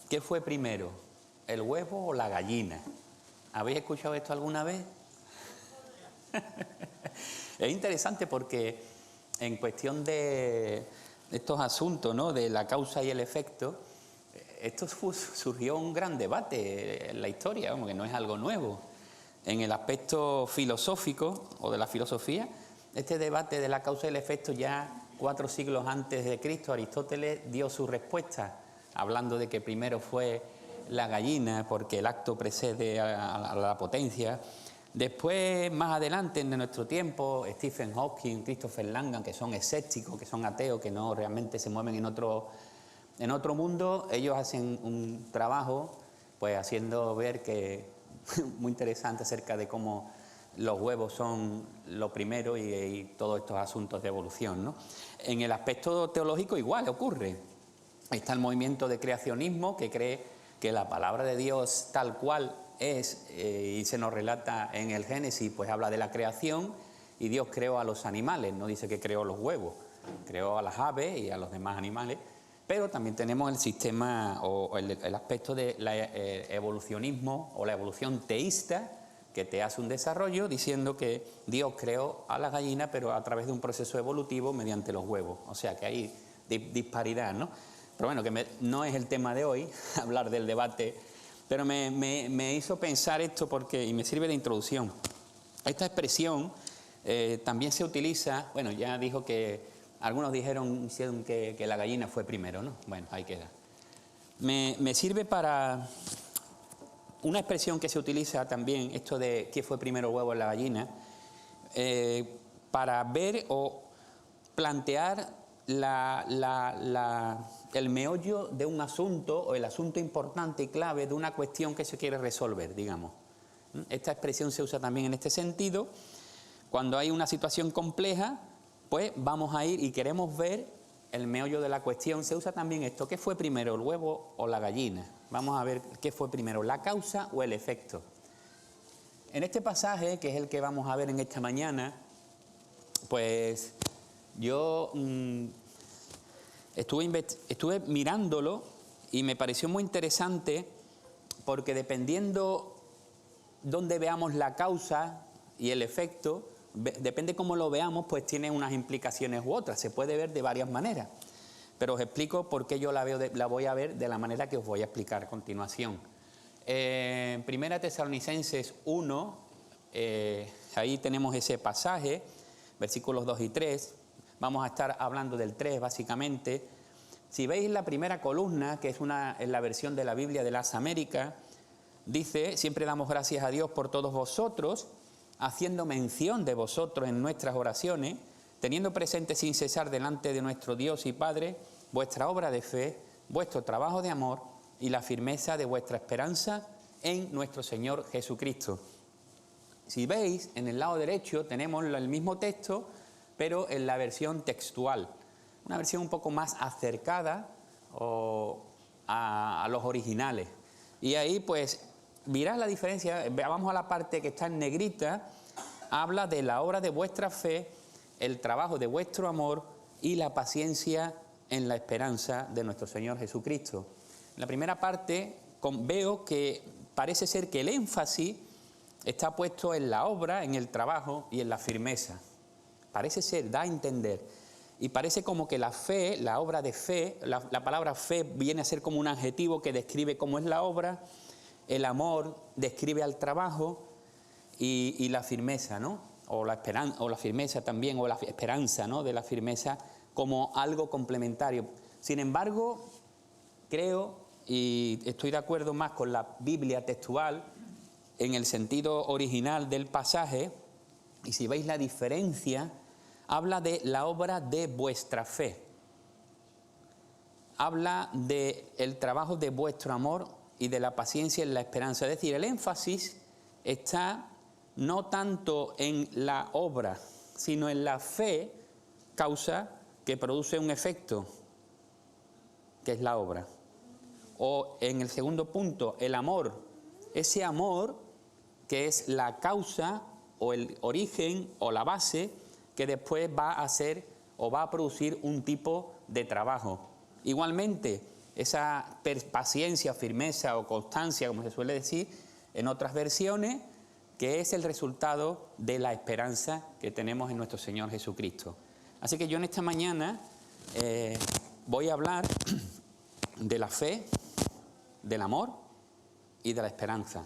¿Qué fue primero, el huevo o la gallina? ¿Habéis escuchado esto alguna vez? Es interesante porque en cuestión de estos asuntos, ¿no?, de la causa y el efecto, esto surgió un gran debate en la historia, como que no es algo nuevo. En el aspecto filosófico o de la filosofía, este debate de la causa y el efecto ya 4 siglos antes de Cristo, Aristóteles dio su respuesta, hablando de que primero fue la gallina porque el acto precede a la potencia. Después, más adelante en nuestro tiempo, Stephen Hawking, Christopher Langan, que son escépticos, que son ateos, que no realmente se mueven en otro mundo, ellos hacen un trabajo pues haciendo ver que muy interesante acerca de cómo los huevos son lo primero y todos estos asuntos de evolución, ¿no? En el aspecto teológico igual ocurre. Está el movimiento de creacionismo que cree que la palabra de Dios tal cual es y se nos relata en el Génesis, pues habla de la creación y Dios creó a los animales, no dice que creó los huevos, creó a las aves y a los demás animales. Pero también tenemos el sistema o el aspecto del evolucionismo o la evolución teísta, que te hace un desarrollo diciendo que Dios creó a la gallina, pero a través de un proceso evolutivo mediante los huevos. O sea que hay disparidad, ¿no? Pero bueno, que no es el tema de hoy, hablar del debate, pero me hizo pensar esto porque, y me sirve de introducción. Esta expresión también se utiliza, bueno, ya dijo que algunos dijeron que la gallina fue primero, ¿no? Bueno, ahí queda. Me sirve para una expresión que se utiliza también, esto de qué fue primero el huevo o la gallina, para ver o plantear el meollo de un asunto o el asunto importante y clave de una cuestión que se quiere resolver, digamos. Esta expresión se usa también en este sentido. Cuando hay una situación compleja, pues vamos a ir y queremos ver el meollo de la cuestión. Se usa también esto, ¿qué fue primero, el huevo o la gallina? Vamos a ver qué fue primero, la causa o el efecto. En este pasaje, que es el que vamos a ver en esta mañana, pues yo estuve mirándolo y me pareció muy interesante porque dependiendo dónde veamos la causa y el efecto, depende cómo lo veamos, pues tiene unas implicaciones u otras, se puede ver de varias maneras. Pero os explico por qué yo la voy a ver de la manera que os voy a explicar a continuación. Primera Tesalonicenses 1, ahí tenemos ese pasaje, versículos 2 y 3, vamos a estar hablando del 3 básicamente. Si veis la primera columna, que es la versión de la Biblia de las Américas, dice, siempre damos gracias a Dios por todos vosotros, haciendo mención de vosotros en nuestras oraciones, teniendo presente sin cesar delante de nuestro Dios y Padre vuestra obra de fe, vuestro trabajo de amor y la firmeza de vuestra esperanza en nuestro Señor Jesucristo. Si veis, en el lado derecho tenemos el mismo texto, pero en la versión textual, una versión un poco más acercada a los originales. Y ahí pues mirad la diferencia, vamos a la parte que está en negrita, habla de la obra de vuestra fe, el trabajo de vuestro amor y la paciencia en la esperanza de nuestro Señor Jesucristo. En la primera parte veo que parece ser que el énfasis está puesto en la obra, en el trabajo y en la firmeza. Parece ser, da a entender. Y parece como que la fe, la obra de fe, la palabra fe viene a ser como un adjetivo que describe cómo es la obra, el amor describe al trabajo y la firmeza, ¿no? O la firmeza también, o la esperanza, ¿no?, de la firmeza como algo complementario. Sin embargo, creo y estoy de acuerdo más con la Biblia textual en el sentido original del pasaje, y si veis la diferencia, habla de la obra de vuestra fe. Habla del trabajo de vuestro amor y de la paciencia en la esperanza. Es decir, el énfasis está no tanto en la obra, sino en la fe, causa que produce un efecto, que es la obra. O en el segundo punto, el amor. Ese amor que es la causa o el origen o la base que después va a hacer o va a producir un tipo de trabajo. Igualmente, esa paciencia, firmeza o constancia, como se suele decir en otras versiones, que es el resultado de la esperanza que tenemos en nuestro Señor Jesucristo. Así que yo en esta mañana voy a hablar de la fe, del amor y de la esperanza.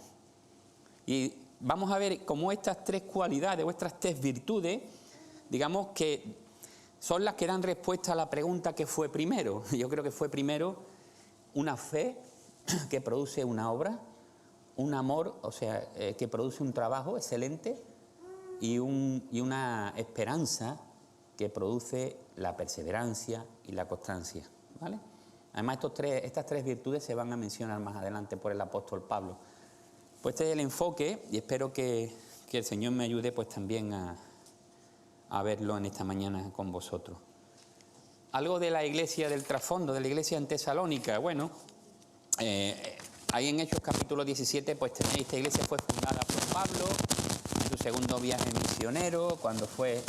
Y vamos a ver cómo estas tres cualidades, o estas tres virtudes, digamos que son las que dan respuesta a la pregunta ¿qué fue primero? Yo creo que fue primero una fe que produce una obra, un amor, o sea, que produce un trabajo excelente y una esperanza que produce la perseverancia y la constancia, ¿vale? Además, estas tres virtudes se van a mencionar más adelante por el apóstol Pablo. Pues este es el enfoque y espero que el Señor me ayude pues también a verlo en esta mañana con vosotros. Algo de la iglesia, del trasfondo de la iglesia en Tesalónica. Bueno, ahí en Hechos capítulo 17, pues tenéis, esta iglesia fue fundada por Pablo en su segundo viaje misionero, cuando fue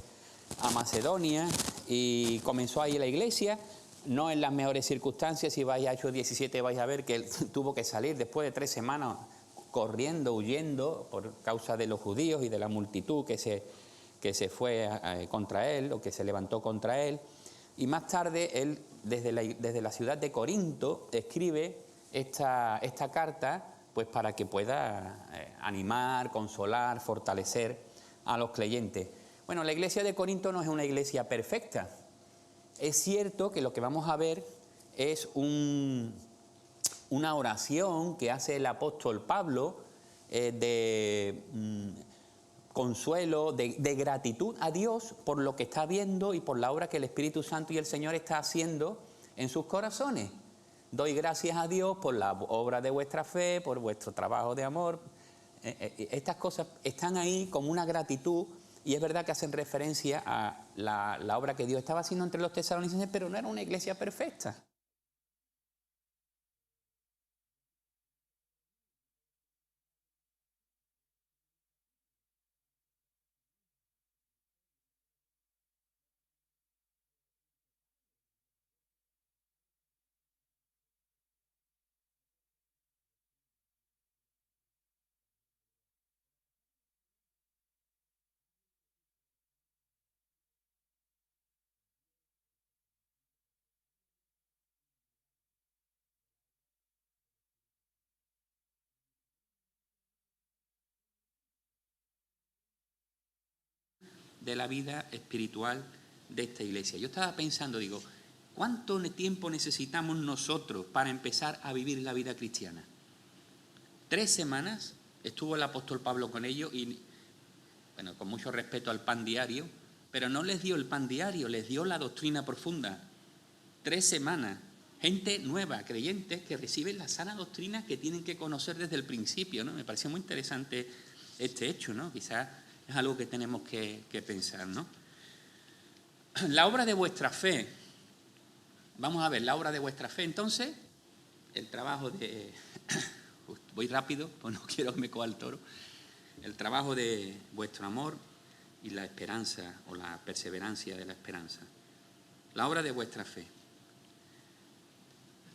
a Macedonia, y comenzó ahí la iglesia, no en las mejores circunstancias. Si vais a Hechos 17 vais a ver que él tuvo que salir después de 3 semanas corriendo, huyendo, por causa de los judíos y de la multitud que se fue contra él, o que se levantó contra él. Y más tarde él, desde la ciudad de Corinto, escribe esta carta pues para que pueda animar, consolar, fortalecer a los creyentes. Bueno, la iglesia de Corinto no es una iglesia perfecta. Es cierto que lo que vamos a ver es una oración que hace el apóstol Pablo de consuelo, de gratitud a Dios por lo que está viendo y por la obra que el Espíritu Santo y el Señor está haciendo en sus corazones. Doy gracias a Dios por la obra de vuestra fe, por vuestro trabajo de amor. Estas cosas están ahí como una gratitud, y es verdad que hacen referencia a la obra que Dios estaba haciendo entre los tesalonicenses, pero no era una iglesia perfecta. De la vida espiritual de esta iglesia. Yo estaba pensando, digo, ¿cuánto tiempo necesitamos nosotros para empezar a vivir la vida cristiana? 3 semanas estuvo el apóstol Pablo con ellos y, bueno, con mucho respeto al pan diario, pero no les dio el pan diario, les dio la doctrina profunda. 3 semanas, gente nueva, creyentes, que reciben la sana doctrina que tienen que conocer desde el principio, ¿no? Me pareció muy interesante este hecho, ¿no? Quizás es algo que tenemos que pensar, ¿no? La obra de vuestra fe. Vamos a ver, la obra de vuestra fe. Entonces, el trabajo de... Voy rápido, pues no quiero que me coja el toro. El trabajo de vuestro amor y la esperanza, o la perseverancia de la esperanza. La obra de vuestra fe.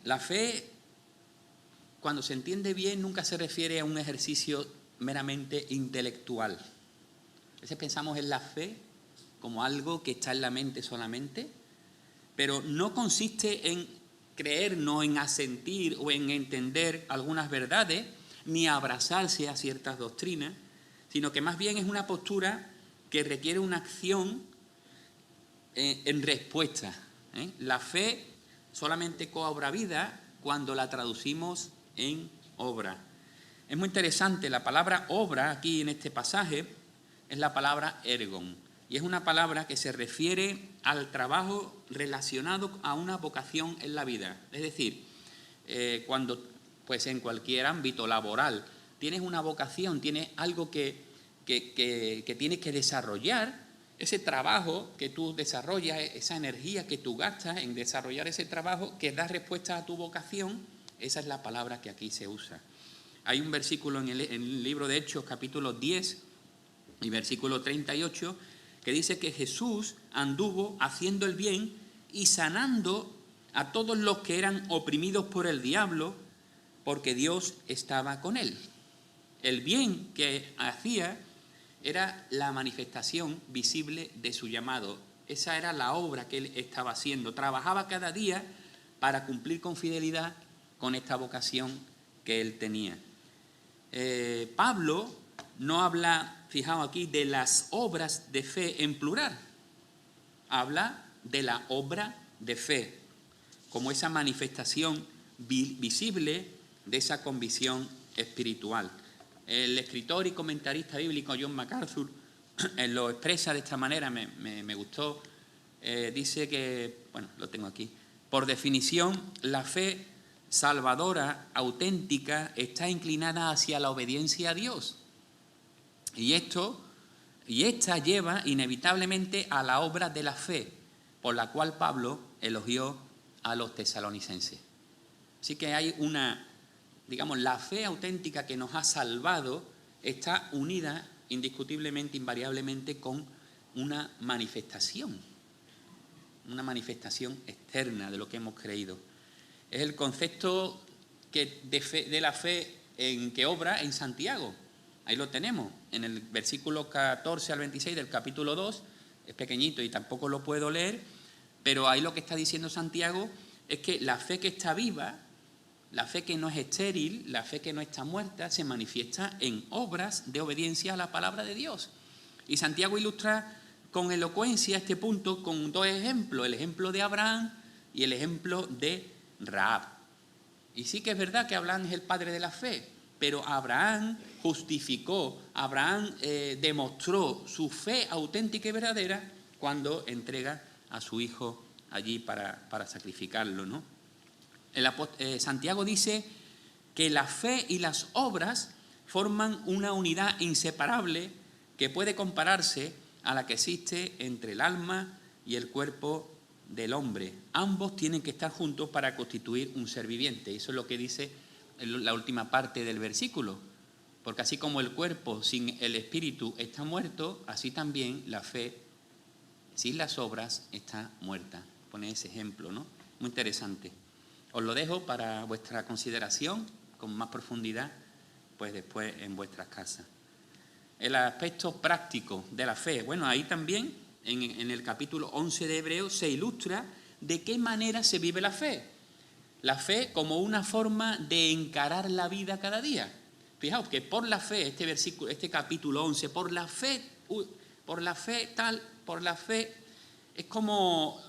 La fe, cuando se entiende bien, nunca se refiere a un ejercicio meramente intelectual. A veces pensamos en la fe como algo que está en la mente solamente, pero no consiste en creernos, en asentir o en entender algunas verdades, ni abrazarse a ciertas doctrinas, sino que más bien es una postura que requiere una acción en respuesta. La fe solamente cobra vida cuando la traducimos en obra. Es muy interesante, la palabra obra aquí en este pasaje es la palabra ergon, y es una palabra que se refiere al trabajo relacionado a una vocación en la vida. Es decir, cuando pues en cualquier ámbito laboral tienes una vocación, tienes algo que tienes que desarrollar, ese trabajo que tú desarrollas, esa energía que tú gastas en desarrollar ese trabajo que da respuesta a tu vocación, esa es la palabra que aquí se usa. Hay un versículo en el libro de Hechos, capítulo 10, y versículo 38, que dice que Jesús anduvo haciendo el bien y sanando a todos los que eran oprimidos por el diablo, porque Dios estaba con él. El bien que hacía era la manifestación visible de su llamado. Esa era la obra que él estaba haciendo. Trabajaba cada día para cumplir con fidelidad con esta vocación que él tenía. Pablo no habla, fijaos aquí, de las obras de fe en plural. Habla de la obra de fe, como esa manifestación visible de esa convicción espiritual. El escritor y comentarista bíblico John MacArthur lo expresa de esta manera, me gustó. Dice que, bueno, lo tengo aquí, por definición, la fe salvadora, auténtica, está inclinada hacia la obediencia a Dios. Y esta lleva inevitablemente a la obra de la fe, por la cual Pablo elogió a los tesalonicenses. Así que hay la fe auténtica que nos ha salvado está unida indiscutiblemente, invariablemente, con una manifestación externa de lo que hemos creído. Es el concepto de la fe en que obra en Santiago. Ahí lo tenemos, en el versículo 14 al 26 del capítulo 2, es pequeñito y tampoco lo puedo leer, pero ahí lo que está diciendo Santiago es que la fe que está viva, la fe que no es estéril, la fe que no está muerta, se manifiesta en obras de obediencia a la palabra de Dios. Y Santiago ilustra con elocuencia este punto con dos ejemplos, el ejemplo de Abraham y el ejemplo de Rahab. Y sí que es verdad que Abraham es el padre de la fe, pero Abraham justificó, Abraham demostró su fe auténtica y verdadera cuando entrega a su hijo allí para sacrificarlo, ¿no? Santiago dice que la fe y las obras forman una unidad inseparable que puede compararse a la que existe entre el alma y el cuerpo del hombre. Ambos tienen que estar juntos para constituir un ser viviente. Eso es lo que dice la última parte del versículo. Porque así como el cuerpo sin el espíritu está muerto, así también la fe sin las obras está muerta. Pone ese ejemplo, ¿no? Muy interesante. Os lo dejo para vuestra consideración con más profundidad, pues después en vuestras casas. El aspecto práctico de la fe. Bueno, ahí también, en el capítulo 11 de Hebreos, se ilustra de qué manera se vive la fe. La fe como una forma de encarar la vida cada día. Fijaos que por la fe, este capítulo 11, por la fe es como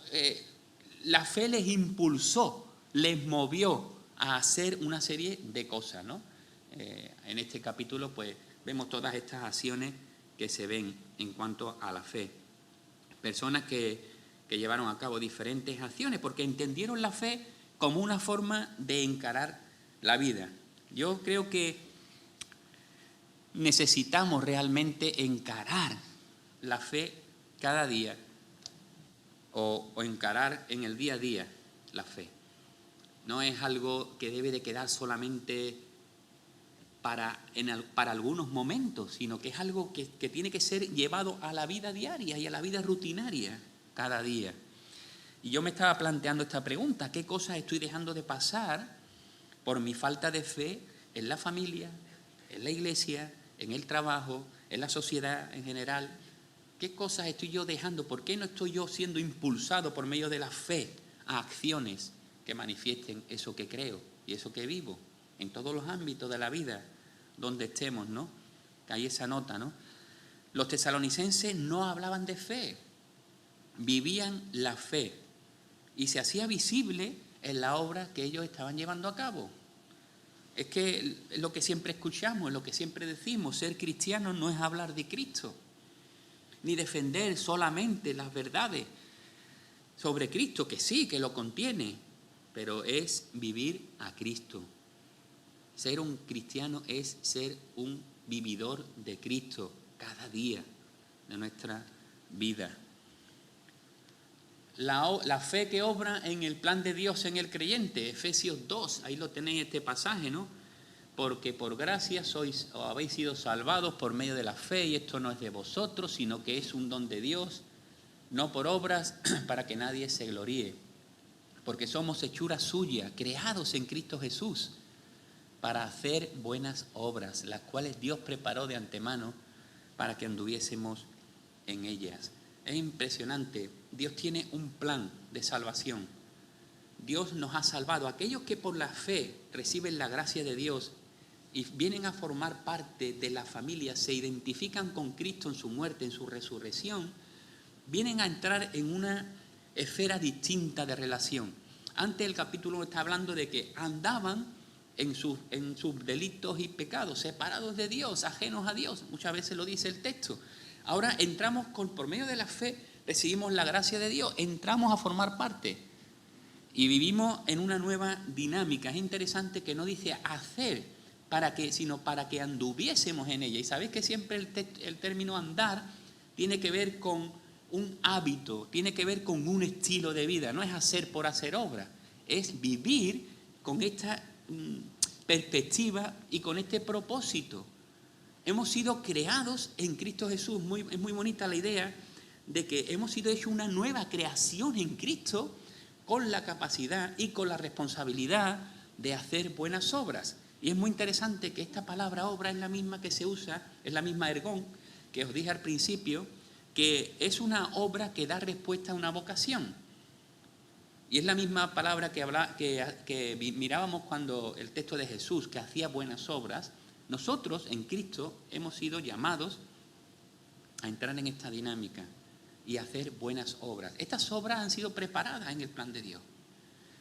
la fe les impulsó, les movió a hacer una serie de cosas, ¿no? En este capítulo, pues, vemos todas estas acciones que se ven en cuanto a la fe. Personas que llevaron a cabo diferentes acciones porque entendieron la fe como una forma de encarar la vida. Yo creo que necesitamos realmente encarar la fe cada día o encarar en el día a día la fe. No es algo que debe de quedar solamente para algunos momentos, sino que es algo que tiene que ser llevado a la vida diaria y a la vida rutinaria cada día. Y yo me estaba planteando esta pregunta: ¿qué cosas estoy dejando de pasar por mi falta de fe en la familia, en la iglesia, en el trabajo, en la sociedad en general? ¿Qué cosas estoy yo dejando? ¿Por qué no estoy yo siendo impulsado por medio de la fe a acciones que manifiesten eso que creo y eso que vivo en todos los ámbitos de la vida donde estemos, ¿no? Que hay esa nota, ¿no? Los tesalonicenses no hablaban de fe, vivían la fe y se hacía visible en la obra que ellos estaban llevando a cabo. Es que es lo que siempre escuchamos, es lo que siempre decimos: ser cristiano no es hablar de Cristo, ni defender solamente las verdades sobre Cristo, que sí, que lo contiene, pero es vivir a Cristo. Ser un cristiano es ser un vividor de Cristo cada día de nuestra vida. La fe que obra en el plan de Dios en el creyente, Efesios 2, ahí lo tenéis este pasaje, ¿no? Porque por gracia habéis sido salvados por medio de la fe, y esto no es de vosotros, sino que es un don de Dios, no por obras, para que nadie se gloríe. porque somos hechura suya, creados en Cristo Jesús, para hacer buenas obras, las cuales Dios preparó de antemano para que anduviésemos en ellas. Es impresionante, Dios tiene un plan de salvación. Dios nos ha salvado. Aquellos que por la fe reciben la gracia de Dios y vienen a formar parte de la familia, se identifican con Cristo en su muerte, en su resurrección, vienen a entrar en una esfera distinta de relación. Antes el capítulo está hablando de que andaban en sus delitos y pecados, separados de Dios, ajenos a Dios. Muchas veces lo dice el texto. Ahora entramos por medio de la fe, recibimos la gracia de Dios, entramos a formar parte y vivimos en una nueva dinámica. Es interesante que no dice hacer, sino para que anduviésemos en ella. Y sabéis que siempre el término andar tiene que ver con un hábito, tiene que ver con un estilo de vida. No es hacer por hacer obra, es vivir con esta perspectiva y con este propósito. Hemos sido creados en Cristo Jesús. Es muy bonita la idea de que hemos sido hechos una nueva creación en Cristo, con la capacidad y con la responsabilidad de hacer buenas obras. Y es muy interesante que esta palabra obra es la misma que se usa, es la misma ergón que os dije al principio, que es una obra que da respuesta a una vocación. Y es la misma palabra que mirábamos cuando el texto de Jesús, que hacía buenas obras. Nosotros en Cristo hemos sido llamados a entrar en esta dinámica y hacer buenas obras. Estas obras han sido preparadas en el plan de Dios.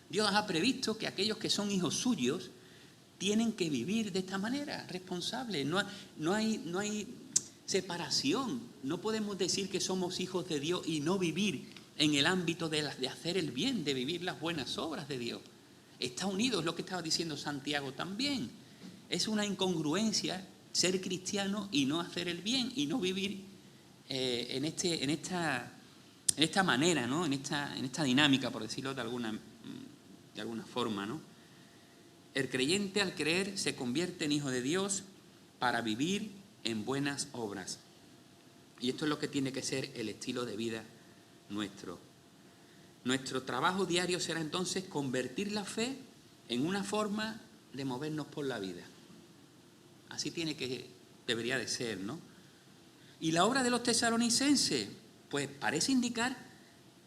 Dios ha previsto que aquellos que son hijos suyos tienen que vivir de esta manera, responsable. No hay separación. No podemos decir que somos hijos de Dios y no vivir en el ámbito de hacer el bien, de vivir las buenas obras de Dios. Está unido, es lo que estaba diciendo Santiago también. Es una incongruencia ser cristiano y no hacer el bien y no vivir en esta manera, ¿no? en esta dinámica, por decirlo de alguna forma, ¿no? El creyente al creer se convierte en hijo de Dios para vivir en buenas obras. Y esto es lo que tiene que ser el estilo de vida nuestro. Nuestro trabajo diario será entonces convertir la fe en una forma de movernos por la vida. Así debería de ser, ¿no? Y la obra de los tesalonicenses, pues parece indicar,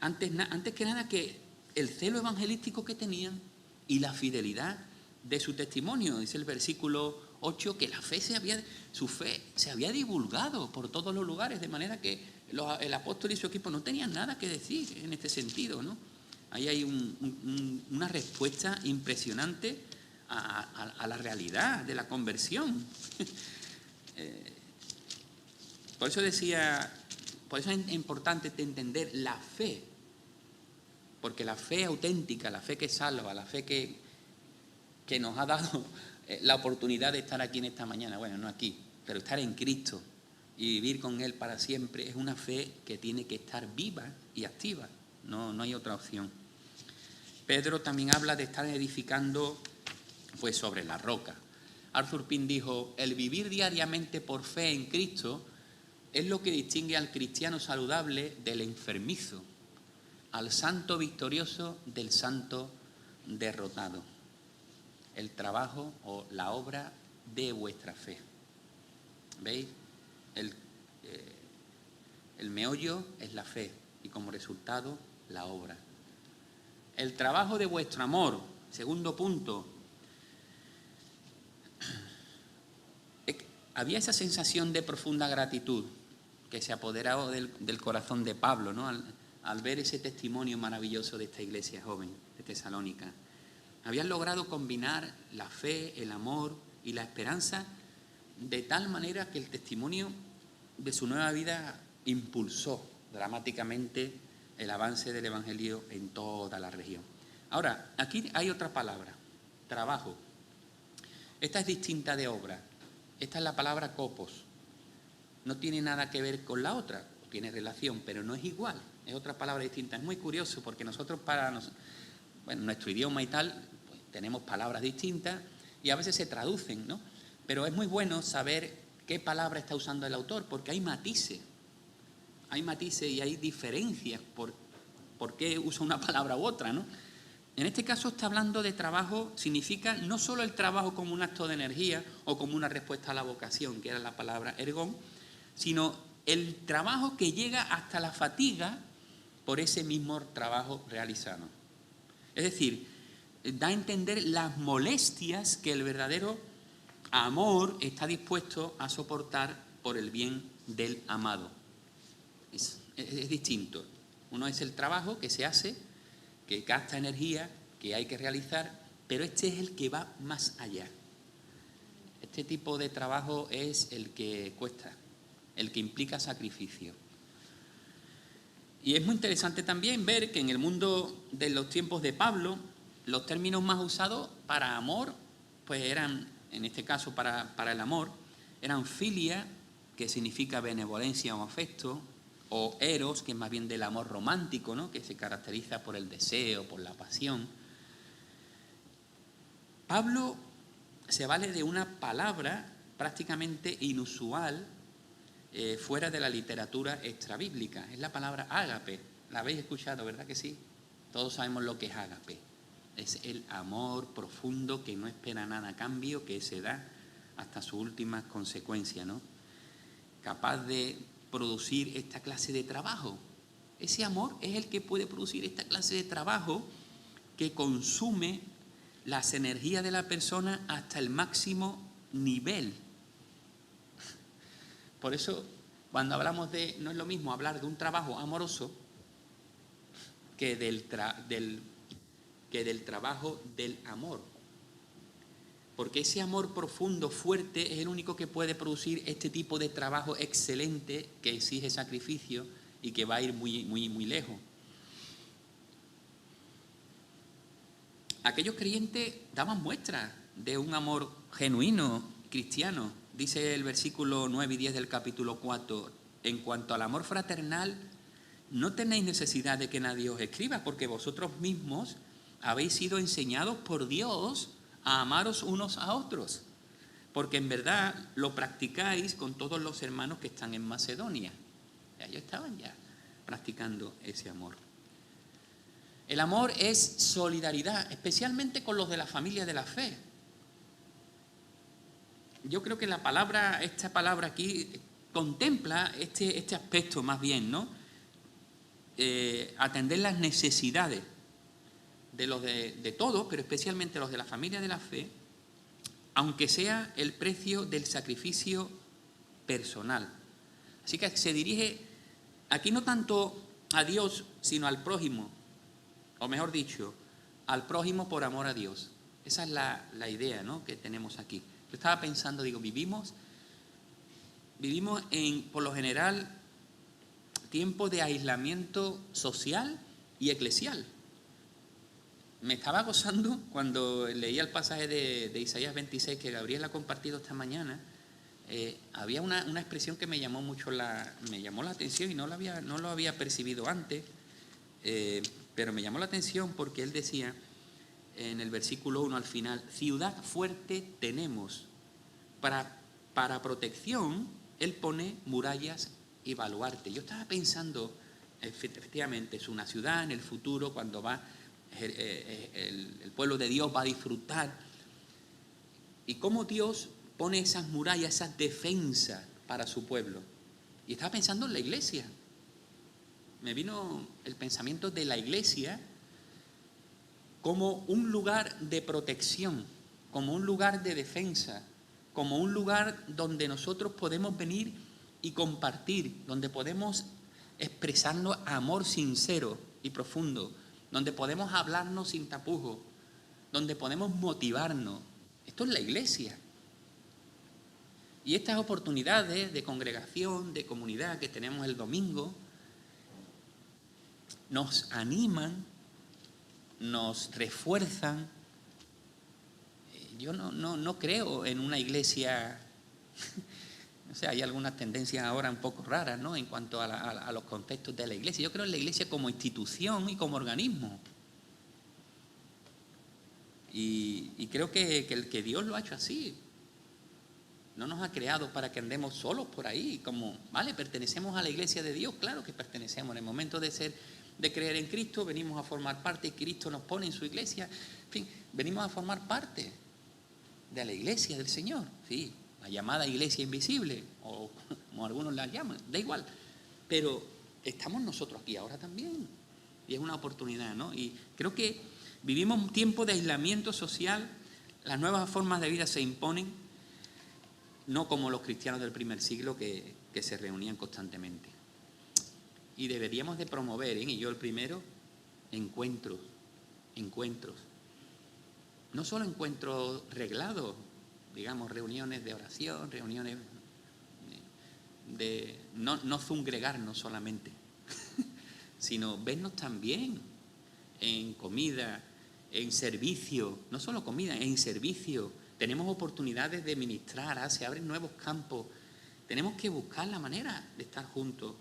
antes que nada, que el celo evangelístico que tenían y la fidelidad de su testimonio. Dice el versículo 8 que su fe se había divulgado por todos los lugares, de manera que el apóstol y su equipo no tenían nada que decir en este sentido, ¿no? Ahí hay una respuesta impresionante a la realidad de la conversión. Por eso es importante entender la fe, porque la fe auténtica, la fe que salva, la fe que nos ha dado la oportunidad de estar aquí en esta mañana, bueno, no aquí, pero estar en Cristo y vivir con Él para siempre, es una fe que tiene que estar viva y activa, no hay otra opción. Pedro también habla de estar edificando pues sobre la roca. Arthur Pym dijo: el vivir diariamente por fe en Cristo es lo que distingue al cristiano saludable del enfermizo, al santo victorioso del santo derrotado. El trabajo o la obra de vuestra fe. ¿Veis? El meollo es la fe y como resultado la obra. El trabajo de vuestro amor, segundo punto. Había esa sensación de profunda gratitud que se apoderaba del corazón de Pablo, ¿no? Al ver ese testimonio maravilloso de esta iglesia joven de Tesalónica. Habían logrado combinar la fe, el amor y la esperanza de tal manera que el testimonio de su nueva vida impulsó dramáticamente el avance del Evangelio en toda la región. Ahora, aquí hay otra palabra, trabajo. Esta es distinta de obra. Esta es la palabra kopos. No tiene nada que ver con la otra, tiene relación, pero no es igual. Es otra palabra distinta. Es muy curioso porque nosotros nuestro idioma y tal, pues, tenemos palabras distintas y a veces se traducen, ¿no? Pero es muy bueno saber qué palabra está usando el autor, porque hay matices y hay diferencias por qué usa una palabra u otra, ¿no? En este caso está hablando de trabajo, significa no solo el trabajo como un acto de energía o como una respuesta a la vocación, que era la palabra ergón, sino el trabajo que llega hasta la fatiga por ese mismo trabajo realizado. Es decir, da a entender las molestias que el verdadero amor está dispuesto a soportar por el bien del amado. Es distinto. Uno es el trabajo que se hace, que gasta energía, que hay que realizar, pero este es el que va más allá. Este tipo de trabajo es el que cuesta, el que implica sacrificio. Y es muy interesante también ver que en el mundo de los tiempos de Pablo, los términos más usados para amor, pues eran, en este caso para el amor, eran filia, que significa benevolencia o afecto, o eros, que es más bien del amor romántico, ¿no?, que se caracteriza por el deseo, por la pasión. Pablo se vale de una palabra prácticamente inusual fuera de la literatura extrabíblica. Es la palabra ágape. La habéis escuchado, ¿verdad que sí? Todos sabemos lo que es ágape. Es el amor profundo que no espera nada a cambio, que se da hasta sus últimas consecuencias, ¿no? Capaz de producir esta clase de trabajo. Ese amor es el que puede producir esta clase de trabajo que consume las energías de la persona hasta el máximo nivel. Por eso, cuando hablamos de, no es lo mismo hablar de un trabajo amoroso que del trabajo del amor. Porque ese amor profundo, fuerte, es el único que puede producir este tipo de trabajo excelente que exige sacrificio y que va a ir muy, muy, muy lejos. Aquellos creyentes daban muestras de un amor genuino, cristiano. Dice el versículo 9 y 10 del capítulo 4, en cuanto al amor fraternal, no tenéis necesidad de que nadie os escriba, porque vosotros mismos habéis sido enseñados por Dios a amaros unos a otros, porque en verdad lo practicáis con todos los hermanos que están en Macedonia. Ellos estaban ya practicando ese amor. El amor es solidaridad, especialmente con los de la familia de la fe. Yo creo que esta palabra aquí contempla este aspecto más bien, ¿no? Atender las necesidades de los de todos, pero especialmente los de la familia de la fe, aunque sea el precio del sacrificio personal. Así que se dirige aquí no tanto a Dios, sino al prójimo, o mejor dicho, al prójimo por amor a Dios. Esa es la idea, ¿no?, que tenemos aquí. Yo estaba pensando, digo, vivimos por lo general, tiempos de aislamiento social y eclesial. Me estaba gozando cuando leía el pasaje de Isaías 26 que Gabriel ha compartido esta mañana. Había una expresión que me llamó la atención y no lo había percibido antes, pero me llamó la atención porque él decía en el versículo 1 al final: ciudad fuerte tenemos, para protección él pone murallas y baluarte. Yo estaba pensando, efectivamente, es una ciudad en el futuro cuando el pueblo de Dios va a disfrutar, y cómo Dios pone esas murallas, esas defensas para su pueblo. Y estaba pensando en la iglesia. Me vino el pensamiento de la iglesia como un lugar de protección, como un lugar de defensa, como un lugar donde nosotros podemos venir y compartir, donde podemos expresarnos amor sincero y profundo, donde podemos hablarnos sin tapujos, donde podemos motivarnos. Esto es la iglesia. Y estas oportunidades de congregación, de comunidad que tenemos el domingo, nos animan, nos refuerzan. Yo no creo en una iglesia, o sea, hay algunas tendencias ahora un poco raras, ¿no?, en cuanto a los contextos de la iglesia. Yo creo en la iglesia como institución y como organismo. Y creo que Dios lo ha hecho así. No nos ha creado para que andemos solos por ahí, como, vale, pertenecemos a la iglesia de Dios, claro que pertenecemos. En el momento de de creer en Cristo, venimos a formar parte y Cristo nos pone en su iglesia. En fin, venimos a formar parte de la iglesia del Señor, sí, la llamada iglesia invisible, o como algunos la llaman, da igual, pero estamos nosotros aquí ahora también, y es una oportunidad, ¿no? Y creo que vivimos un tiempo de aislamiento social, las nuevas formas de vida se imponen, no como los cristianos del primer siglo que se reunían constantemente. Y deberíamos de promover, y yo el primero, encuentros. No solo encuentros reglados, digamos, reuniones de oración, reuniones de no zungregarnos solamente, sino vernos también en comida, en servicio, no solo comida, en servicio. Tenemos oportunidades de ministrar, se abren nuevos campos. Tenemos que buscar la manera de estar juntos.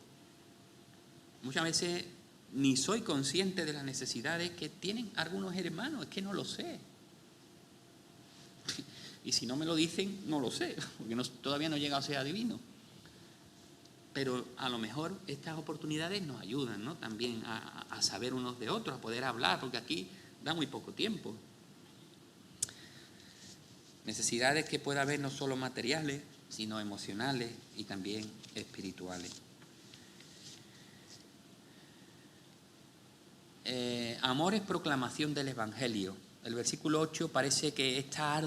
Muchas veces ni soy consciente de las necesidades que tienen algunos hermanos, es que no lo sé. Y si no me lo dicen, no lo sé, porque todavía no he llegado a ser adivino. Pero a lo mejor estas oportunidades nos ayudan, ¿no? También a saber unos de otros, a poder hablar, porque aquí da muy poco tiempo. Necesidades que pueda haber no solo materiales, sino emocionales y también espirituales. Amor es proclamación del Evangelio. El versículo 8 parece que esta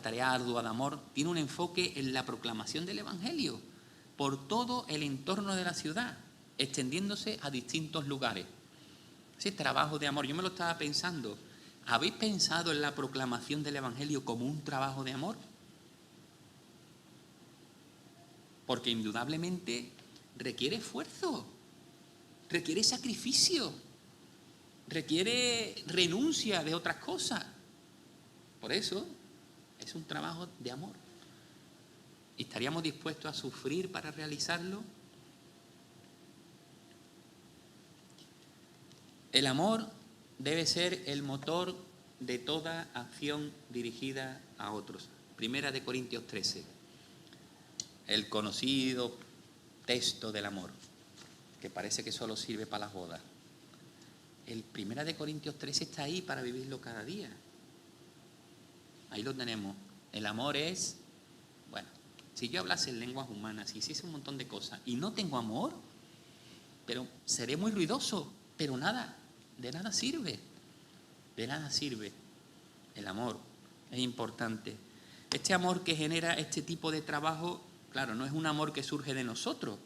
tarea ardua de amor tiene un enfoque en la proclamación del Evangelio por todo el entorno de la ciudad, extendiéndose a distintos lugares. Ese trabajo de amor, yo me lo estaba pensando. ¿Habéis pensado en la proclamación del Evangelio como un trabajo de amor? Porque indudablemente requiere esfuerzo, requiere sacrificio, requiere renuncia de otras cosas. Por eso es un trabajo de amor. ¿Y estaríamos dispuestos a sufrir para realizarlo? El amor debe ser el motor de toda acción dirigida a otros. Primera de Corintios 13, el conocido texto del amor, que parece que solo sirve para las bodas. El Primera de Corintios 13 está ahí para vivirlo cada día. Ahí lo tenemos. El amor es, bueno, si yo hablase en lenguas humanas, si hiciese un montón de cosas y no tengo amor, pero seré muy ruidoso, pero nada, de nada sirve. De nada sirve. El amor es importante. Este amor que genera este tipo de trabajo, claro, no es un amor que surge de nosotros,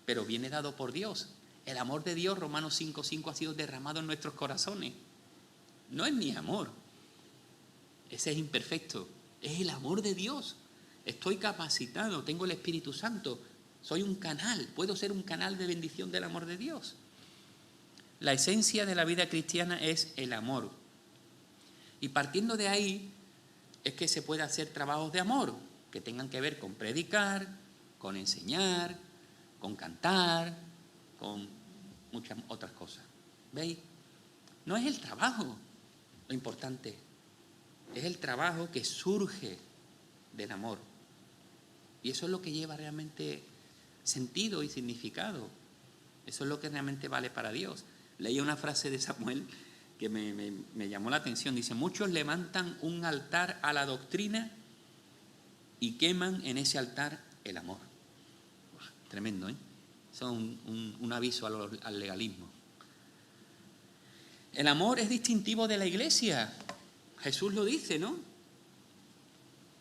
pero viene dado por Dios. El amor de Dios, Romanos 5:5, ha sido derramado en nuestros corazones. No es mi amor. Ese es imperfecto. Es el amor de Dios. Estoy capacitado, tengo el Espíritu Santo. Soy un canal, puedo ser un canal de bendición del amor de Dios. La esencia de la vida cristiana es el amor. Y partiendo de ahí es que se puede hacer trabajos de amor que tengan que ver con predicar, con enseñar, con cantar, con muchas otras cosas. ¿Veis? No es el trabajo lo importante, es el trabajo que surge del amor. Y eso es lo que lleva realmente sentido y significado. Eso es lo que realmente vale para Dios. Leí una frase de Samuel que me llamó la atención. Dice, muchos levantan un altar a la doctrina y queman en ese altar el amor. Tremendo, ¿eh? Eso es un aviso al legalismo. El amor es distintivo de la iglesia. Jesús lo dice, ¿no?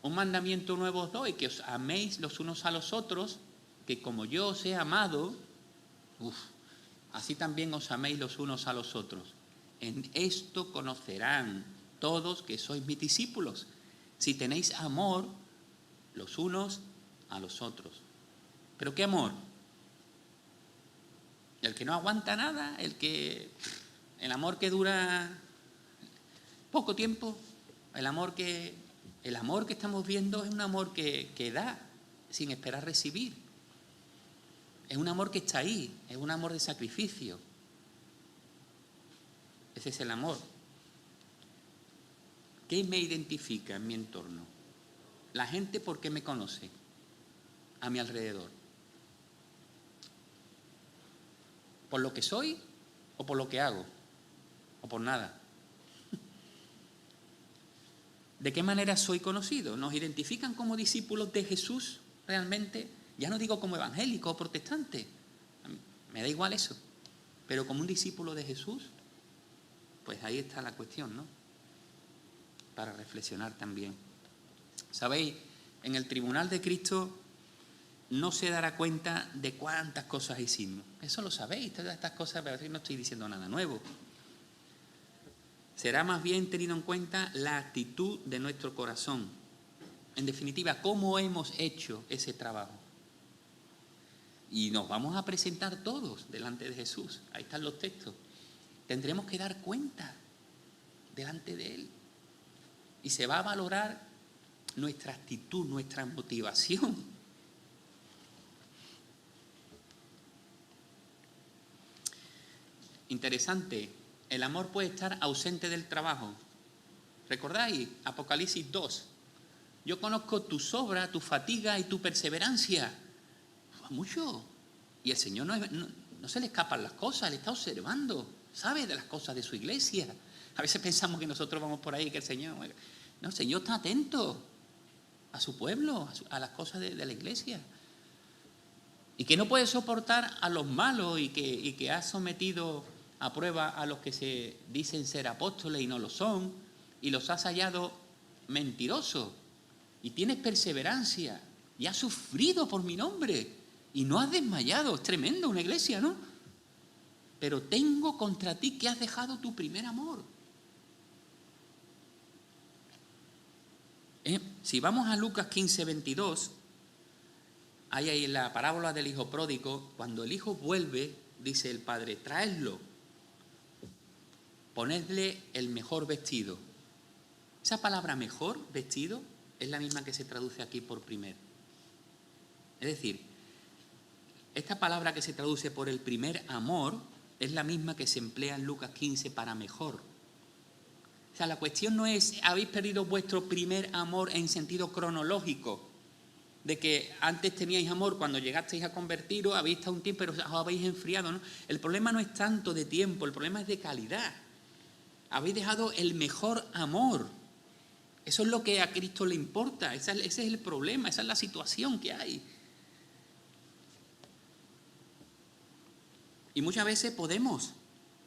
Un mandamiento nuevo os doy, que os améis los unos a los otros, que como yo os he amado, así también os améis los unos a los otros. En esto conocerán todos que sois mis discípulos, si tenéis amor los unos a los otros. ¿Pero qué amor? El que no aguanta nada, el amor que dura poco tiempo, el amor que estamos viendo es un amor que da sin esperar recibir. Es un amor que está ahí, es un amor de sacrificio. Ese es el amor. ¿Qué me identifica en mi entorno? La gente, ¿por qué me conoce a mi alrededor? ¿Por lo que soy o por lo que hago, o por nada. ¿De qué manera soy conocido? ¿Nos identifican como discípulos de Jesús realmente? Ya no digo como evangélico o protestante, me da igual eso, pero como un discípulo de Jesús, pues ahí está la cuestión, ¿no? Para reflexionar también. ¿Sabéis? En el tribunal de Cristo no se dará cuenta de cuántas cosas hicimos. Eso lo sabéis, todas estas cosas, pero no estoy diciendo nada nuevo. Será más bien tenido en cuenta la actitud de nuestro corazón. En definitiva, cómo hemos hecho ese trabajo. Y nos vamos a presentar todos delante de Jesús. Ahí están los textos. Tendremos que dar cuenta delante de Él. Y se va a valorar nuestra actitud, nuestra motivación. Interesante. El amor puede estar ausente del trabajo. ¿Recordáis? Apocalipsis 2. Yo conozco tu sobra, tu fatiga y tu perseverancia. Mucho. Y el Señor no se le escapan las cosas, le está observando. Sabe de las cosas de su iglesia. A veces pensamos que nosotros vamos por ahí, que el Señor... No, el Señor está atento a su pueblo, a las cosas de la iglesia. Y que no puede soportar a los malos y que ha sometido a prueba a los que se dicen ser apóstoles y no lo son, y los has hallado mentirosos, y tienes perseverancia, y has sufrido por mi nombre, y no has desmayado. Es tremendo una iglesia, ¿no? Pero tengo contra ti que has dejado tu primer amor. Si vamos a Lucas 15, 22, hay ahí la parábola del hijo pródigo. Cuando el hijo vuelve, dice el padre, traedlo, ponedle el mejor vestido. Esa palabra mejor, vestido, es la misma que se traduce aquí por primer. Es decir, esta palabra que se traduce por el primer amor es la misma que se emplea en Lucas 15 para mejor. O sea, la cuestión no es, habéis perdido vuestro primer amor en sentido cronológico, de que antes teníais amor cuando llegasteis a convertiros, habéis estado un tiempo, pero os habéis enfriado, ¿no? El problema no es tanto de tiempo, el problema es de calidad. Habéis dejado el mejor amor. Eso es lo que a Cristo le importa, ese es el problema, esa es la situación que hay. Y muchas veces podemos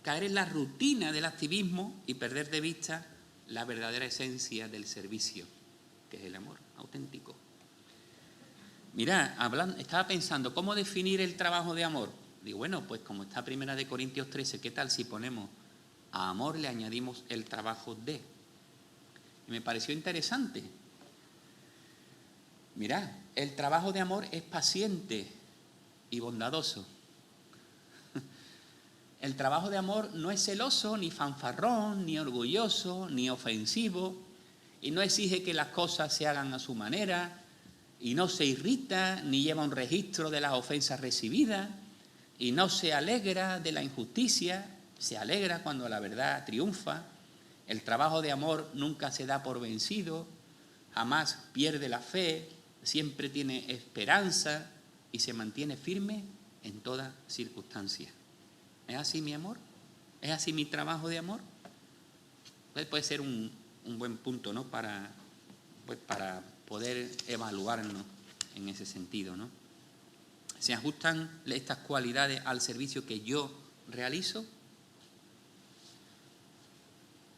caer en la rutina del activismo y perder de vista la verdadera esencia del servicio, que es el amor auténtico. Mirad, estaba pensando, ¿cómo definir el trabajo de amor? Digo, bueno, pues como está 1 Corintios 13, ¿qué tal si ponemos a amor le añadimos el trabajo de? Y me pareció interesante. Mirad, el trabajo de amor es paciente y bondadoso. El trabajo de amor no es celoso, ni fanfarrón, ni orgulloso, ni ofensivo, y no exige que las cosas se hagan a su manera, y no se irrita, ni lleva un registro de las ofensas recibidas, y no se alegra de la injusticia, se alegra cuando la verdad triunfa. El trabajo de amor nunca se da por vencido, jamás pierde la fe, siempre tiene esperanza y se mantiene firme en toda circunstancia. ¿Es así mi amor? ¿Es así mi trabajo de amor? Pues puede ser un buen punto, ¿no? Para poder evaluarnos en ese sentido, ¿no? ¿Se ajustan estas cualidades al servicio que yo realizo?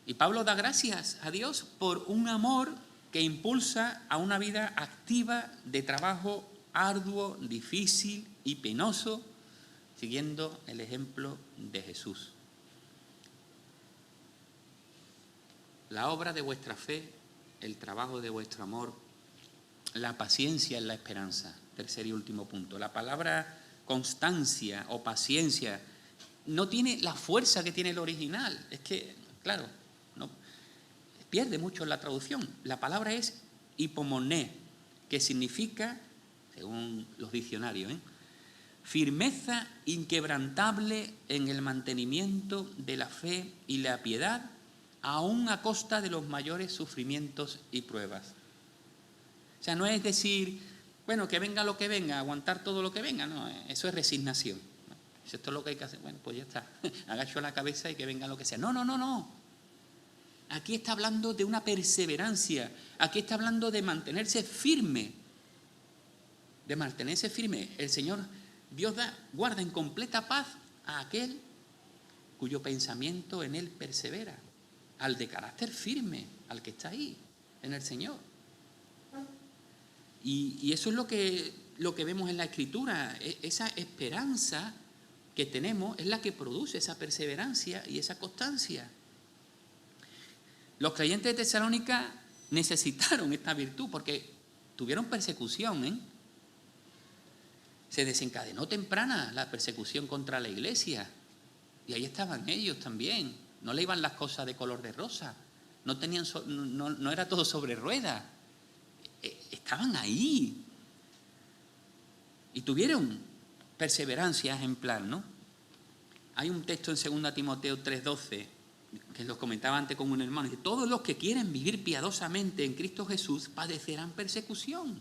Y Pablo da gracias a Dios por un amor que impulsa a una vida activa de trabajo arduo, difícil y penoso, siguiendo el ejemplo de Jesús. La obra de vuestra fe, el trabajo de vuestro amor, la paciencia en la esperanza. Tercer y último punto. La palabra constancia o paciencia no tiene la fuerza que tiene el original. Es que, claro, no pierde mucho la traducción. La palabra es hipomoné, que significa, según los diccionarios, firmeza inquebrantable en el mantenimiento de la fe y la piedad, aún a costa de los mayores sufrimientos y pruebas. O sea, no es decir, bueno, que venga lo que venga, aguantar todo lo que venga, no, eso es resignación. Si esto es lo que hay que hacer, bueno, pues ya está. Agacho la cabeza y que venga lo que sea. No, no, no, no. Aquí está hablando de una perseverancia. Aquí está hablando de mantenerse firme. De mantenerse firme. El Señor, Dios guarda en completa paz a aquel cuyo pensamiento en Él persevera. Al de carácter firme, al que está ahí, en el Señor. Y eso es lo que vemos en la Escritura. Esa esperanza que tenemos es la que produce esa perseverancia y esa constancia. Los creyentes de Tesalónica necesitaron esta virtud porque tuvieron persecución, Se desencadenó temprana la persecución contra la iglesia y ahí estaban ellos también. No le iban las cosas de color de rosa, no era todo sobre ruedas. Estaban ahí y tuvieron perseverancia ejemplar, ¿no? Hay un texto en 2 Timoteo 3:12 que lo comentaba antes con un hermano, dice: todos los que quieren vivir piadosamente en Cristo Jesús padecerán persecución.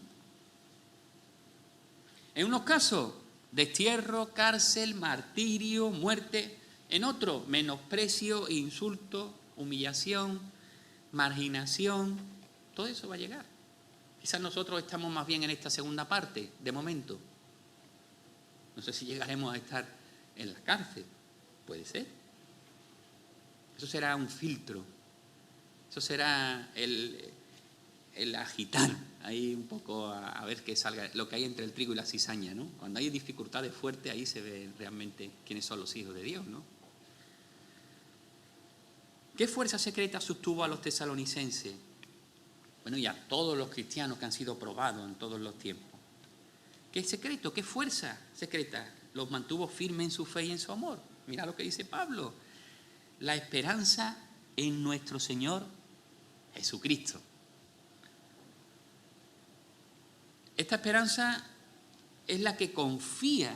En unos casos, destierro, cárcel, martirio, muerte. En otros, menosprecio, insulto, humillación, marginación. Todo eso va a llegar. Quizás nosotros estamos más bien en esta segunda parte, de momento. No sé si llegaremos a estar en la cárcel. Puede ser. Eso será un filtro. Eso será el agitar ahí un poco a ver qué salga, lo que hay entre el trigo y la cizaña, ¿no? Cuando hay dificultades fuertes, ahí se ve realmente quiénes son los hijos de Dios, ¿no? ¿Qué fuerza secreta sostuvo a los tesalonicenses? Bueno, y a todos los cristianos que han sido probados en todos los tiempos. ¿Qué secreto, qué fuerza secreta los mantuvo firmes en su fe y en su amor? Mira lo que dice Pablo. La esperanza en nuestro Señor Jesucristo. Esta esperanza es la que confía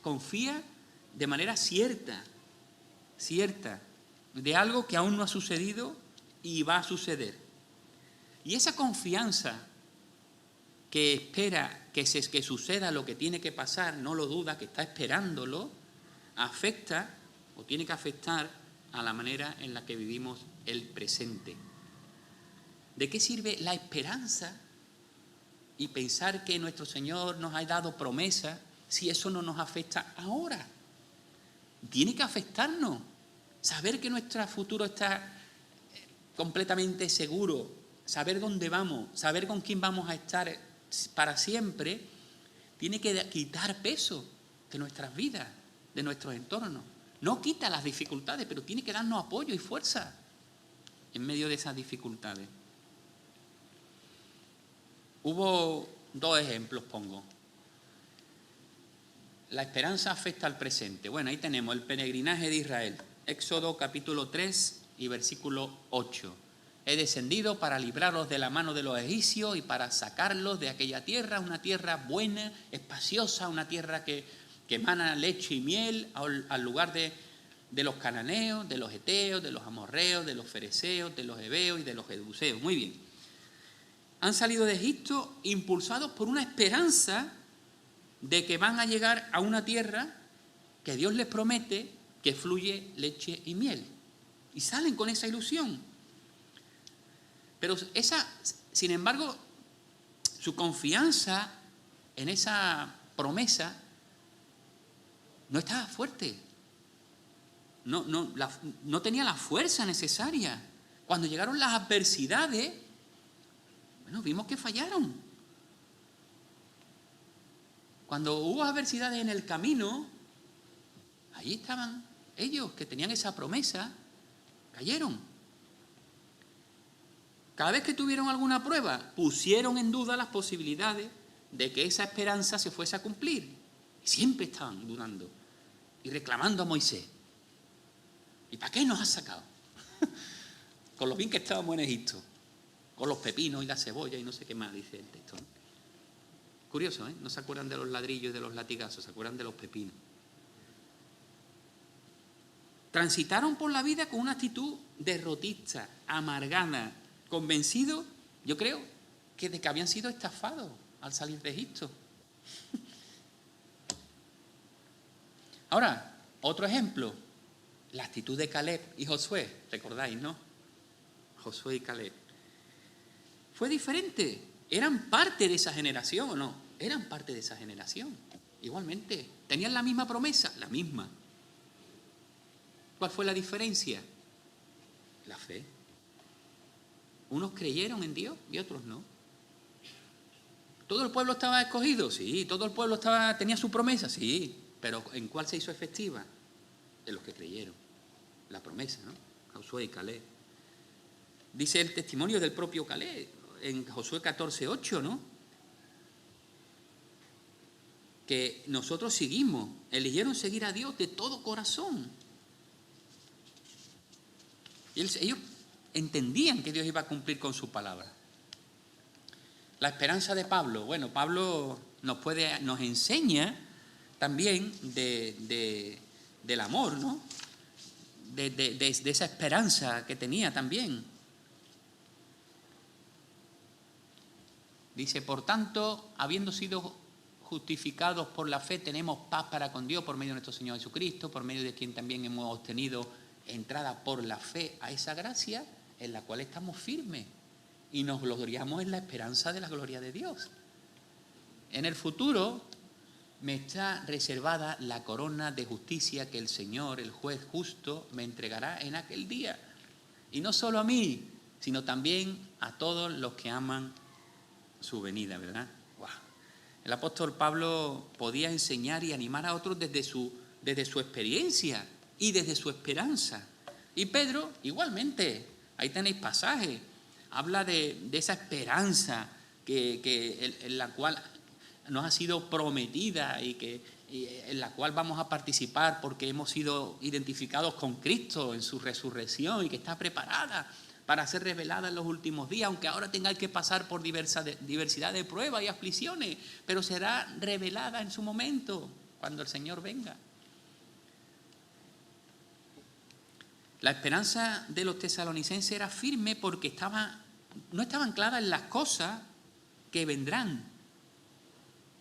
confía de manera cierta, de algo que aún no ha sucedido y va a suceder. Y esa confianza que espera que suceda lo que tiene que pasar, no lo duda, que está esperándolo, afecta o tiene que afectar a la manera en la que vivimos el presente. ¿De qué sirve la esperanza y pensar que nuestro Señor nos ha dado promesas si eso no nos afecta ahora? Tiene que afectarnos. Saber que nuestro futuro está completamente seguro, saber dónde vamos, saber con quién vamos a estar para siempre, tiene que quitar peso de nuestras vidas, de nuestros entornos. No quita las dificultades, pero tiene que darnos apoyo y fuerza en medio de esas dificultades. Hubo 2 ejemplos, pongo. La esperanza afecta al presente. Bueno, ahí tenemos el peregrinaje de Israel. Éxodo capítulo 3 y versículo 8. He descendido para librarlos de la mano de los egipcios y para sacarlos de aquella tierra, una tierra buena, espaciosa, una tierra que emana leche y miel, al lugar de los cananeos, de los heteos, de los amorreos, de los fereceos, de los heveos y de los jebuseos. Muy bien. Han salido de Egipto impulsados por una esperanza de que van a llegar a una tierra que Dios les promete que fluye leche y miel. Y salen con esa ilusión. Pero sin embargo, su confianza en esa promesa no estaba fuerte. No tenía la fuerza necesaria. Cuando llegaron las adversidades, bueno, vimos que fallaron. Cuando hubo adversidades en el camino, ahí estaban ellos que tenían esa promesa, cayeron. Cada vez que tuvieron alguna prueba, pusieron en duda las posibilidades de que esa esperanza se fuese a cumplir. Siempre estaban dudando y reclamando a Moisés. ¿Y para qué nos has sacado? Con lo bien que estábamos en Egipto, con los pepinos y la cebolla y no sé qué más dice el texto, ¿no? Curioso, ¿eh? No se acuerdan de los ladrillos y de los latigazos, se acuerdan de los pepinos. Transitaron por la vida con una actitud derrotista, amargada, convencidos, yo creo, que de que habían sido estafados al salir de Egipto. Ahora, otro ejemplo, la actitud de Caleb y Josué, recordáis, ¿no? Josué y Caleb. Fue diferente, eran parte de esa generación, ¿o no? Eran parte de esa generación, igualmente. ¿Tenían la misma promesa? La misma. ¿Cuál fue la diferencia? La fe. Unos creyeron en Dios y otros no. ¿Todo el pueblo estaba escogido? Sí. ¿Todo el pueblo tenía su promesa? Sí. Pero ¿en cuál se hizo efectiva? En los que creyeron. La promesa, ¿no? Josué y Caleb. Dice el testimonio del propio Caleb en Josué 14:8, ¿no? Que nosotros eligieron seguir a Dios de todo corazón. Y ellos entendían que Dios iba a cumplir con su palabra. La esperanza de Pablo. Bueno, Pablo nos enseña también del amor, ¿no? De esa esperanza que tenía también. Dice, por tanto, habiendo sido justificados por la fe, tenemos paz para con Dios por medio de nuestro Señor Jesucristo, por medio de quien también hemos obtenido entrada por la fe a esa gracia en la cual estamos firmes y nos gloriamos en la esperanza de la gloria de Dios. En el futuro me está reservada la corona de justicia que el Señor, el juez justo, me entregará en aquel día. Y no solo a mí, sino también a todos los que aman su venida, ¿verdad? ¡Wow! El apóstol Pablo podía enseñar y animar a otros desde su experiencia y desde su esperanza. Y Pedro, igualmente, ahí tenéis pasajes, habla de esa esperanza en la cual nos ha sido prometida y en la cual vamos a participar porque hemos sido identificados con Cristo en su resurrección y que está preparada para ser revelada en los últimos días, aunque ahora tengáis que pasar por diversidad de pruebas y aflicciones, pero será revelada en su momento, cuando el Señor venga. La esperanza de los tesalonicenses era firme porque no estaba anclada en las cosas que vendrán,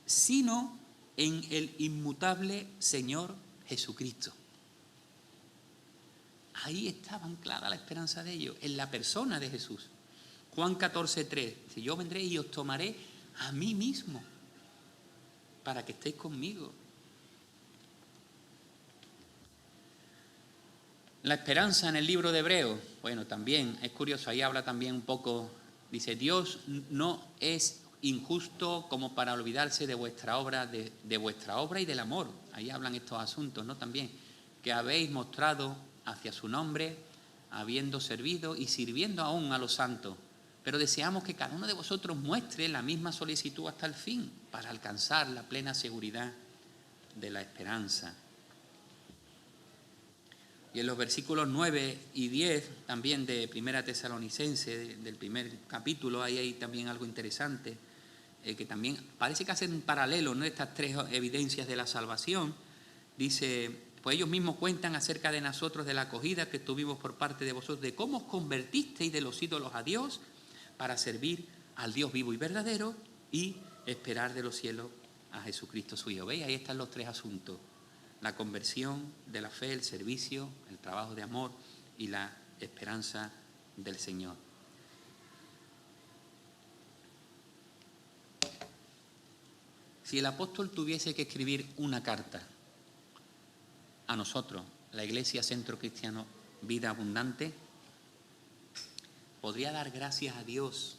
sino en el inmutable Señor Jesucristo. Ahí estaba anclada la esperanza de ellos, en la persona de Jesús. Juan 14:3, dice, yo vendré y os tomaré a mí mismo para que estéis conmigo. La esperanza en el libro de Hebreos, bueno, también es curioso, ahí habla también un poco, dice, Dios no es injusto como para olvidarse de vuestra obra, de vuestra obra y del amor. Ahí hablan estos asuntos, ¿no? También, que habéis mostrado hacia su nombre, habiendo servido y sirviendo aún a los santos. Pero deseamos que cada uno de vosotros muestre la misma solicitud hasta el fin, para alcanzar la plena seguridad de la esperanza. Y en los versículos 9 y 10, también de Primera Tesalonicense, del primer capítulo, hay también algo interesante, que también parece que hacen un paralelo, ¿no? Estas tres evidencias de la salvación. Dice, pues ellos mismos cuentan acerca de nosotros, de la acogida que tuvimos por parte de vosotros, de cómo os convertisteis de los ídolos a Dios para servir al Dios vivo y verdadero y esperar de los cielos a Jesucristo su Hijo. ¿Veis? Ahí están los tres asuntos. La conversión de la fe, el servicio, el trabajo de amor y la esperanza del Señor. Si el apóstol tuviese que escribir una carta a nosotros, la Iglesia Centro Cristiano Vida Abundante, podría dar gracias a Dios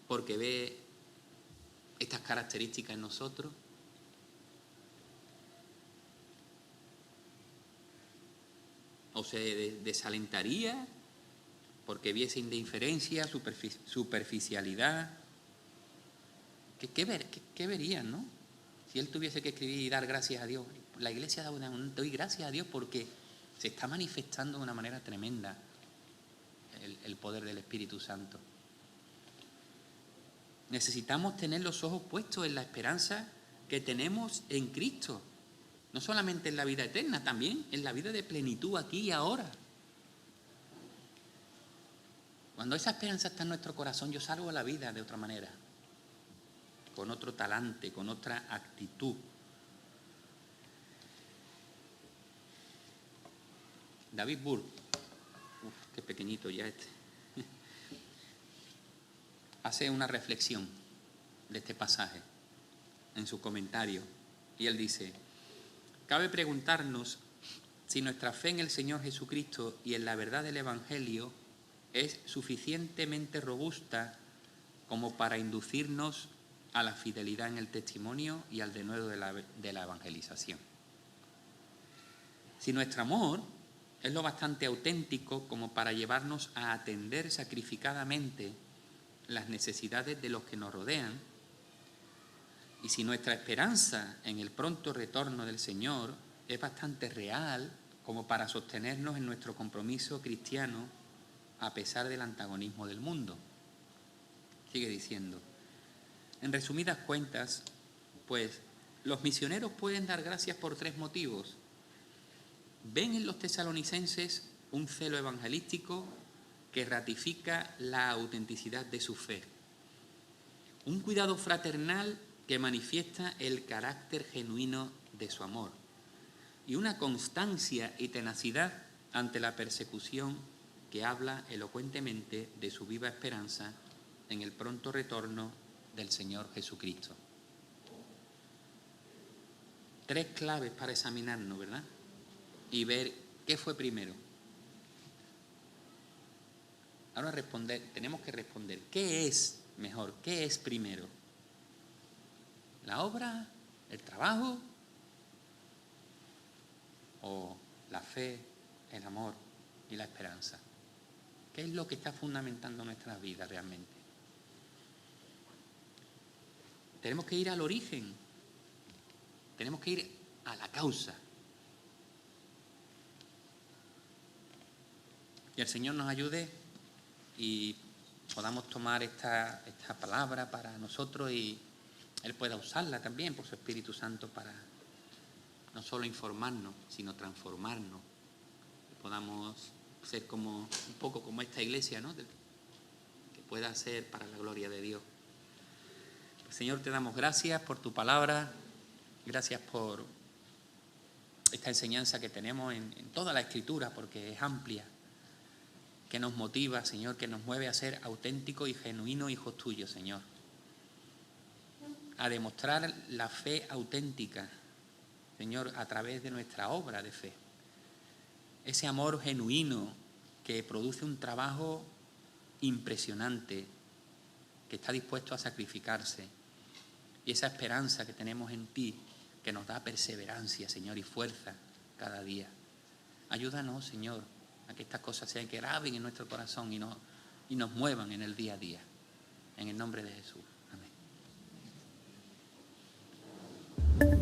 porque ve estas características en nosotros. O se desalentaría porque viese indiferencia, superficialidad. ¿Qué verían, no? Si él tuviese que escribir y dar gracias a Dios. La Iglesia doy gracias a Dios porque se está manifestando de una manera tremenda el poder del Espíritu Santo. Necesitamos tener los ojos puestos en la esperanza que tenemos en Cristo. No solamente en la vida eterna, también en la vida de plenitud aquí y ahora. Cuando esa esperanza está en nuestro corazón, yo salgo a la vida de otra manera, con otro talante, con otra actitud. David Burke, qué pequeñito ya este, hace una reflexión de este pasaje en su comentario y él dice: cabe preguntarnos si nuestra fe en el Señor Jesucristo y en la verdad del Evangelio es suficientemente robusta como para inducirnos a la fidelidad en el testimonio y al denuedo de la evangelización. Si nuestro amor es lo bastante auténtico como para llevarnos a atender sacrificadamente las necesidades de los que nos rodean, y si nuestra esperanza en el pronto retorno del Señor es bastante real como para sostenernos en nuestro compromiso cristiano a pesar del antagonismo del mundo. Sigue diciendo: en resumidas cuentas, pues, los misioneros pueden dar gracias por 3 motivos. Ven en los tesalonicenses un celo evangelístico que ratifica la autenticidad de su fe, un cuidado fraternal que manifiesta el carácter genuino de su amor y una constancia y tenacidad ante la persecución que habla elocuentemente de su viva esperanza en el pronto retorno del Señor Jesucristo. 3 claves para examinarnos, ¿verdad? Y ver qué fue primero. Ahora tenemos que responder, ¿qué es mejor? ¿Qué es primero? ¿La obra? ¿El trabajo? ¿O la fe, el amor y la esperanza? ¿Qué es lo que está fundamentando nuestras vidas realmente? Tenemos que ir al origen, tenemos que ir a la causa. Y el Señor nos ayude y podamos tomar esta palabra para nosotros y Él pueda usarla también por su Espíritu Santo para no solo informarnos, sino transformarnos. Que podamos ser un poco como esta iglesia, ¿no? Que pueda ser para la gloria de Dios. Pues, Señor, te damos gracias por tu palabra, gracias por esta enseñanza que tenemos en toda la Escritura, porque es amplia, que nos motiva, Señor, que nos mueve a ser auténticos y genuinos hijos tuyos, Señor. A demostrar la fe auténtica, Señor, a través de nuestra obra de fe. Ese amor genuino que produce un trabajo impresionante, que está dispuesto a sacrificarse. Y esa esperanza que tenemos en ti, que nos da perseverancia, Señor, y fuerza cada día. Ayúdanos, Señor, a que estas cosas se graben en nuestro corazón y nos muevan en el día a día. En el nombre de Jesús. Amén.